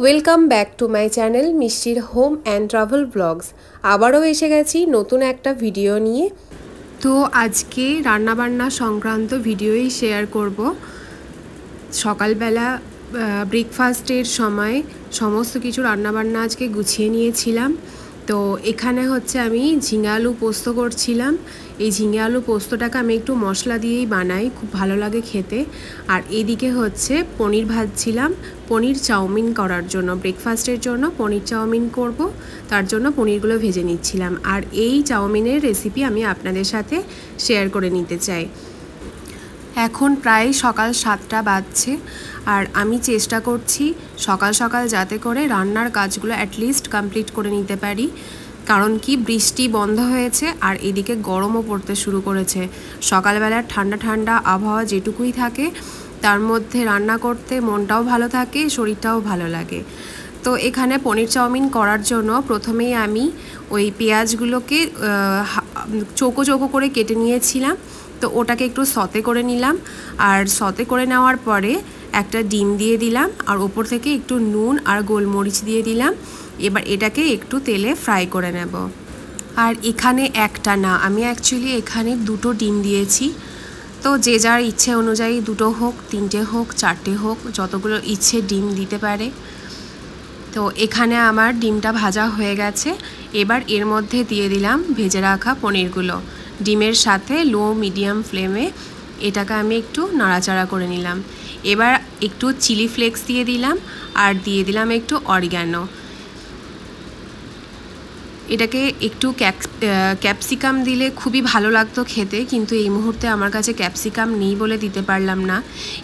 Welcome back to my channel মিষ্টির home and travel blogs. আবারও এসে গেছি নতুন একটা ভিডিও নিয়ে। তো আজকে রান্নাবান্না সংক্রান্ত ভিডিওই শেয়ার করব। সকালবেলা ব্রেকফাস্টের সময় সমস্ত কিছু রান্নাবান্না আজকে গুছিয়ে নিয়েছিলাম। তো এখানে হচ্ছে আমি ঝিঙে আলু পোস্ত করছিলাম। এই ঝিঙে আলু পোস্তটাকে আমি একটু মশলা দিয়েই বানাই, খুব ভালো লাগে খেতে। আর এদিকে হচ্ছে পনির ভাজছিলাম, পনির চাউমিন করার জন্য, ব্রেকফাস্টের জন্য পনির চাউমিন করব, তার জন্য পনিরগুলো ভেজে নিচ্ছিলাম। আর এই চাউমিনের রেসিপি আমি আপনাদের সাথে শেয়ার করে নিতে চাই। এখন প্রায় সকাল 7টা বাজছে আর আমি চেষ্টা করছি সকাল সকাল যাতে করে রান্নার কাজগুলো অ্যাটলিস্ট কমপ্লিট করে নিতে পারি। কারণ কি, বৃষ্টি বন্ধ হয়েছে আর এদিকে গরমও পড়তে শুরু করেছে। সকালবেলার ঠান্ডা ঠান্ডা আবহাওয়া যেটুকুই থাকে তার মধ্যে রান্না করতে মনটাও ভালো থাকে, শরীরটাও ভালো লাগে। তো এখানে পনির চাউমিন করার জন্য প্রথমেই আমি ওই পেঁয়াজগুলোকে চৌকো চৌকো করে কেটে নিয়েছিলাম। তো ওটাকে একটু সতে করে নিলাম, আর সতে করে নেওয়ার পরে একটা ডিম দিয়ে দিলাম, আর ওপর থেকে একটু নুন আর গোলমরিচ দিয়ে দিলাম। এবার এটাকে একটু তেলে ফ্রাই করে নেব। আর এখানে একটা না, আমি অ্যাকচুয়ালি এখানে 2টো ডিম দিয়েছি। তো যে যার ইচ্ছে অনুযায়ী 2টো হোক, 3টে হোক, 4টে হোক, যতগুলো ইচ্ছে ডিম দিতে পারে। তো এখানে আমার ডিমটা ভাজা হয়ে গেছে। এবার এর মধ্যে দিয়ে দিলাম ভেজে রাখা পনিরগুলো। ডিমের সাথে লো মিডিয়াম ফ্লেমে এটাকে আমি একটু নাড়াচাড়া করে নিলাম। এবার একটু চিলি ফ্লেক্স দিয়ে দিলাম আর দিয়ে দিলাম একটু অরিগ্যানো। এটাকে একটু ক্যাপসিকাম দিলে খুবই ভালো লাগতো খেতে, কিন্তু এই মুহূর্তে আমার কাছে ক্যাপসিকাম নেই বলে দিতে পারলাম না।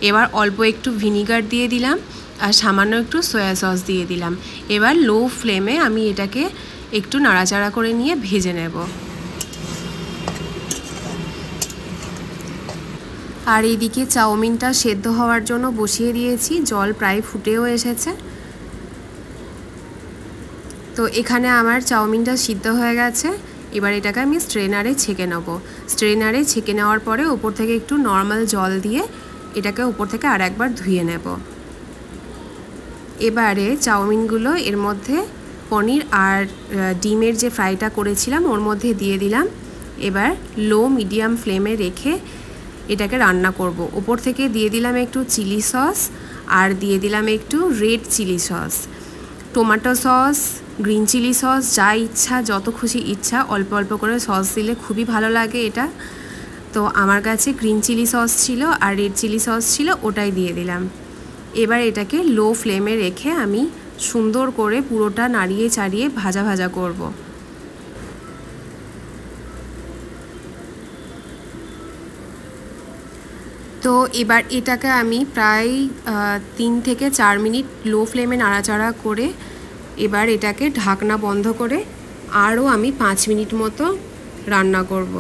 এবার অল্প একটু ভিনিগার দিয়ে দিলাম আর সামান্য একটু সয়া সস দিয়ে দিলাম। এবার লো ফ্লেমে আমি এটাকে একটু নাড়াচাড়া করে নিয়ে ভেজে নেব। আর এইদিকে চাউমিনটা সেদ্ধ হওয়ার জন্য বসিয়ে দিয়েছি, জল প্রায় ফুটেও এসেছে। তো এখানে আমার চাউমিনটা সিদ্ধ হয়ে গেছে। এবার এটাকে আমি স্ট্রেনারে ছেঁকে নেব। স্ট্রেনারে ছেঁকে নেওয়ার পরে ওপর থেকে একটু নর্মাল জল দিয়ে এটাকে ওপর থেকে আর একবার ধুয়ে নেব। এবারে চাউমিনগুলো এর মধ্যে পনির আর ডিমের যে ফ্রাইটা করেছিলাম ওর মধ্যে দিয়ে দিলাম। এবার লো মিডিয়াম ফ্লেমে রেখে এটাকে রান্না করব। ওপর থেকে দিয়ে দিলাম একটু চিলি সস আর দিয়ে দিলাম একটু red chilli sauce, tomato sauce, green chilli sauce, যা ইচ্ছা, যত খুশি ইচ্ছা অল্প অল্প করে সস দিলে খুবই ভালো লাগে এটা। তো আমার কাছে গ্রিন চিলি সস ছিল আর রেড চিলি সস ছিল, ওটাই দিয়ে দিলাম। এবার এটাকে লো ফ্লেমে রেখে আমি সুন্দর করে পুরোটা নাড়িয়ে চাড়িয়ে ভাজা ভাজা করব। তো এবার এটাকে আমি প্রায় 3 থেকে 4 মিনিট লো ফ্লেমে নাড়াচাড়া করে এবার এটাকে ঢাকনা বন্ধ করে আরও আমি 5 মিনিট মতো রান্না করব।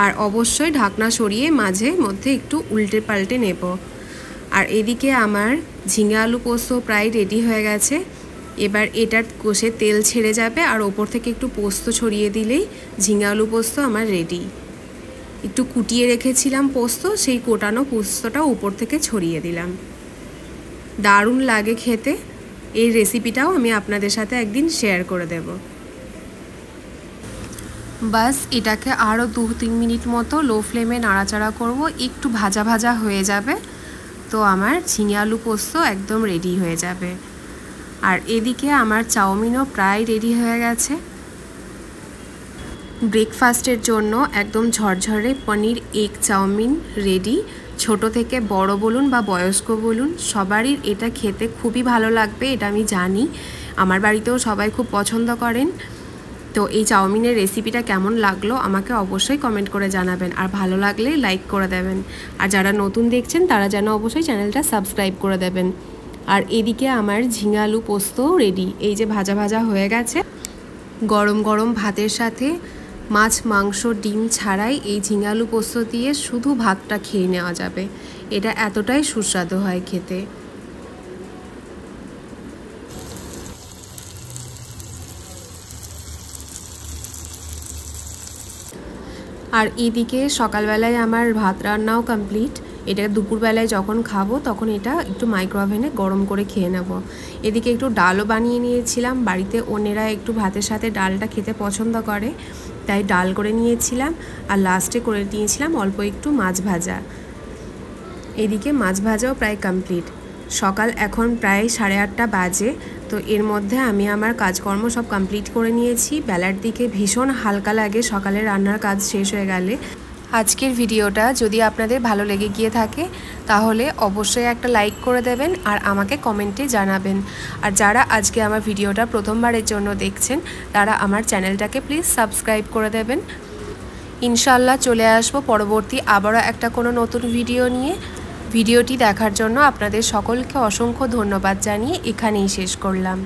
আর অবশ্যই ঢাকনা সরিয়ে মাঝে মধ্যে একটু উল্টে পাল্টে নেব। আর এদিকে আমার ঝিঙে আলু পোস্ত প্রায় রেডি হয়ে গেছে। এবার এটার কষে তেল ছেড়ে যাবে আর ওপর থেকে একটু পোস্ত ছড়িয়ে দিলেই ঝিঙে আলু পোস্ত আমার রেডি। একটু কুটিয়ে রেখেছিলাম পোস্ত, সেই কোটানো পোস্তটা উপর থেকে ছড়িয়ে দিলাম। দারুণ লাগে খেতে। এই রেসিপিটাও আমি আপনাদের সাথে একদিন শেয়ার করে দেব। বাস এটাকে আরও 2-3 মিনিট মতো লো ফ্লেমে নাড়াচাড়া করব, একটু ভাজা ভাজা হয়ে যাবে। তো আমার ঝিঙে আলু পোস্ত একদম রেডি হয়ে যাবে। আর এদিকে আমার চাউমিনও প্রায় রেডি হয়ে গেছে। ব্রেকফাস্টের জন্য একদম ঝরঝরে পনির এগ চাউমিন রেডি। ছোট থেকে বড় বলুন বা বয়স্ক বলুন, সবারই এটা খেতে খুবই ভালো লাগবে, এটা আমি জানি। আমার বাড়িতেও সবাই খুব পছন্দ করেন। তো এই চাউমিনের রেসিপিটা কেমন লাগলো আমাকে অবশ্যই কমেন্ট করে জানাবেন, আর ভালো লাগলে লাইক করে দেবেন। আর যারা নতুন দেখছেন তারা যেন অবশ্যই চ্যানেলটা সাবস্ক্রাইব করে দেবেন। আর এদিকে আমার ঝিঙে আলু পোস্তও রেডি। এই যে ভাজা ভাজা হয়ে গেছে, গরম গরম ভাতের সাথে মাছ, মাংস, ডিম ছাড়াই এই ঝিঙে আলু পোস্ত দিয়ে শুধু ভাতটা খেয়ে নেওয়া যাবে। এটা এতটাই সুস্বাদু হয় খেতে। আর এদিকে সকালবেলায় আমার ভাত রান্নাও কমপ্লিট। এটা দুপুরবেলায় যখন খাবো তখন এটা একটু মাইক্রোওভেনে গরম করে খেয়ে নেব। এদিকে একটু ডালও বানিয়ে নিয়েছিলাম, বাড়িতে অন্যেরা একটু ভাতের সাথে ডালটা খেতে পছন্দ করে, তাই ডাল করে নিয়েছিলাম। আর লাস্টে করে নিয়েছিলাম অল্প একটু মাছ ভাজা। এদিকে মাছ ভাজাও প্রায় কমপ্লিট। সকাল এখন প্রায় 8:30 বাজে। তো এর মধ্যে আমি আমার কাজকর্ম সব কমপ্লিট করে নিয়েছি। বেলার দিকে ভীষণ হালকা লাগে সকালে রান্নার কাজ শেষ হয়ে গেলে। আজকের ভিডিওটা যদি আপনাদের ভালো লেগে গিয়ে থাকে তাহলে অবশ্যই একটা লাইক করে দেবেন আর আমাকে কমেন্টে জানাবেন। আর যারা আজকে আমার ভিডিওটা প্রথমবারের জন্য দেখছেন তারা আমার চ্যানেলটাকে প্লিজ সাবস্ক্রাইব করে দেবেন। ইনশাল্লাহ চলে আসবো পরবর্তী আবারও একটা কোনো নতুন ভিডিও নিয়ে। ভিডিওটি দেখার জন্য আপনাদের সকলকে অসংখ্য ধন্যবাদ জানিয়ে এখানেই শেষ করলাম।